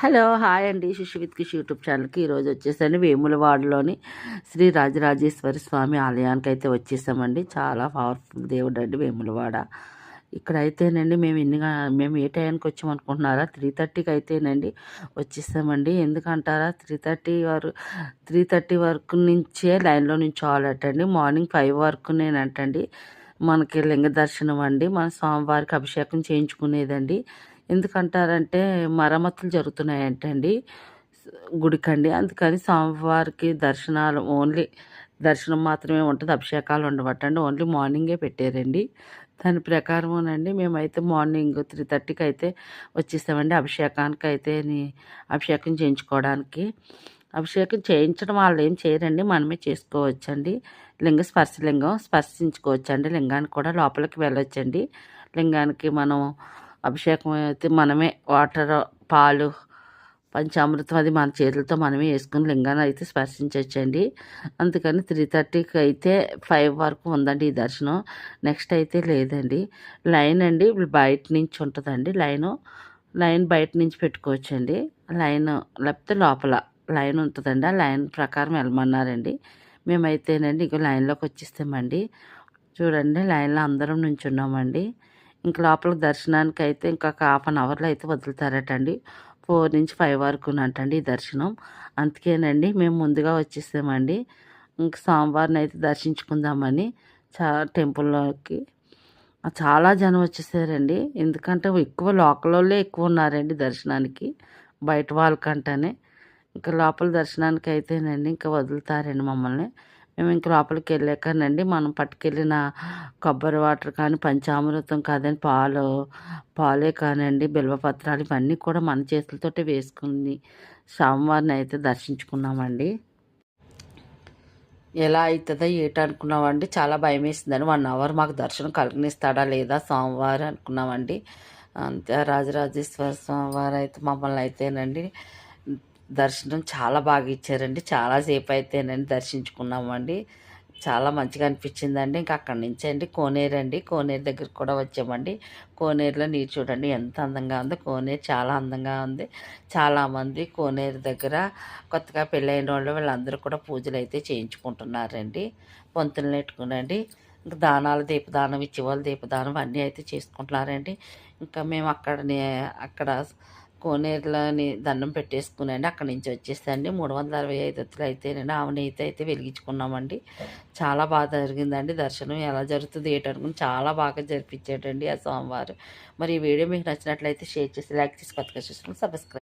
Hello hi అండి. శిశు with కిష్ YouTube ఛానల్కి ఈరోజు వచ్చేసండి వేములవాడలోని శ్రీ రాజరాజేశ్వరి స్వామి ఆలయానికి అయితే వచ్చేసామండి. చాలా పవర్ఫుల్ దేవుడు అండి వేములవాడ. ఇక్కడ అయితేనండి మేము ఏ టైంకి వచ్చామనుకుంటున్నారా, 3:30కి అయితేనండి వచ్చేసామండి. ఎందుకంటారా, 3:30 వరకు నుంచే లైన్లో నుంచోవాలటండి. మార్నింగ్ 5 వరకునేనంటండి మనకి లింగ దర్శనం అండి. మన స్వామివారికి అభిషేకం చేయించుకునేదండి. ఎందుకంటారంటే మరమ్మతులు జరుగుతున్నాయంటండి గుడికండి. అందుకని స్వామివారికి దర్శనాలు ఓన్లీ దర్శనం మాత్రమే ఉంటుంది, అభిషేకాలు ఉండవటండి. ఓన్లీ మార్నింగే పెట్టారండి. దాని ప్రకారమేనండి మేమైతే మార్నింగ్ 3:30కి అయితే వచ్చేసామండి. అభిషేకం చేయించుకోవడానికి. అభిషేకం చేయించడం వాళ్ళు ఏం చేయరండి, మనమే చేసుకోవచ్చండి. స్పర్శలింగం స్పర్శించుకోవచ్చండి. లింగానికి కూడా లోపలికి వెళ్ళొచ్చండి. లింగానికి మనం అభిషేకం అయితే మనమే వాటర్, పాలు, పంచామృతం అది మన చేతులతో మనమే వేసుకుని లింగాన్ని అయితే స్పర్శించవచ్చండి. అందుకని 3:30కి అయితే 5 వరకు ఉందండి ఈ దర్శనం. నెక్స్ట్ అయితే లేదండి. లైన్ అండి బయట నుంచి ఉంటుందండి. లైన్ బయట నుంచి పెట్టుకోవచ్చండి. లైన్ లేకపోతే లోపల లైన్ ఉంటుందండి. ఆ లైన్ ప్రకారం వెళ్ళమన్నారండి. మేమైతేనండి ఇక లైన్లోకి వచ్చేస్తామండి. చూడండి, లైన్లో అందరం ఉన్నామండి. ఇంక లోపల దర్శనానికి అయితే ఇంకొక హాఫ్ అన్ అవర్లో అయితే వదులుతారటండి. 4 నుంచి 5 వరకునంటండి ఈ దర్శనం. అందుకేనండి మేము ముందుగా వచ్చేసామండి. ఇంక స్వామివారిని అయితే దర్శించుకుందామని టెంపుల్లోకి చాలా జనం వచ్చేసారండి. ఎందుకంటే ఎక్కువ లోకల్ వాళ్ళే ఎక్కువ ఉన్నారండి దర్శనానికి, బయట వాళ్ళకంటేనే. ఇంకా లోపల దర్శనానికి అయితేనండి ఇంకా వదులుతారండి మమ్మల్ని. మేము ఇంక లోపలికి వెళ్ళాకనండి మనం పట్టుకెళ్ళిన కొబ్బరి వాటర్ కానీ, పంచామృతం కాదని పాలే కానివ్వండి, బిల్వపత్రాలు ఇవన్నీ కూడా మన చేతులతోటే వేసుకుని స్వామివారిని అయితే దర్శించుకున్నామండి. ఎలా అవుతుందో ఏటనుకున్నామండి. చాలా భయం వేసిందండి. 1 అవర్ మాకు దర్శనం కలిగినిస్తాడా లేదా స్వామివారు అనుకున్నామండి. అంతే రాజరాజేశ్వర స్వామివారు అయితే మమ్మల్ని అయితేనండి దర్శనం చాలా బాగా ఇచ్చారండి. చాలాసేపు అయితేనండి దర్శించుకున్నామండి. చాలా మంచిగా అనిపించిందండి. ఇంకా అక్కడి నుంచి అండి కోనేరు దగ్గరికి కూడా వచ్చామండి. కోనేరులో నీరు చూడండి ఎంత అందంగా ఉందో. కోనేరు చాలా అందంగా ఉంది. చాలామంది కోనేరు దగ్గర కొత్తగా పెళ్ళైన వాళ్ళు వీళ్ళందరూ కూడా పూజలు అయితే చేయించుకుంటున్నారండి. పొంతులు నెట్టుకునండి. ఇంకా దానాలు, దీపదానం, ఇచ్చేవాళ్ళు దీపదానం అన్నీ అయితే చేసుకుంటున్నారండి. ఇంకా మేము అక్కడ కోనేరులోని దండం పెట్టేసుకునండి అక్కడి నుంచి వచ్చేసండి 365 ఒత్తులు అయితేనండి ఆవునైతే అయితే వెలిగించుకున్నామండి. చాలా బాగా జరిగిందండి దర్శనం. ఎలా జరుగుతుంది ఏటనుకుని చాలా బాగా జరిపించాడండి ఆ స్వామివారు. మరి ఈ వీడియో మీకు నచ్చినట్లయితే షేర్ చేసి, లైక్ చేసి, కొత్తగా చూసిన సబ్స్క్రైబ్.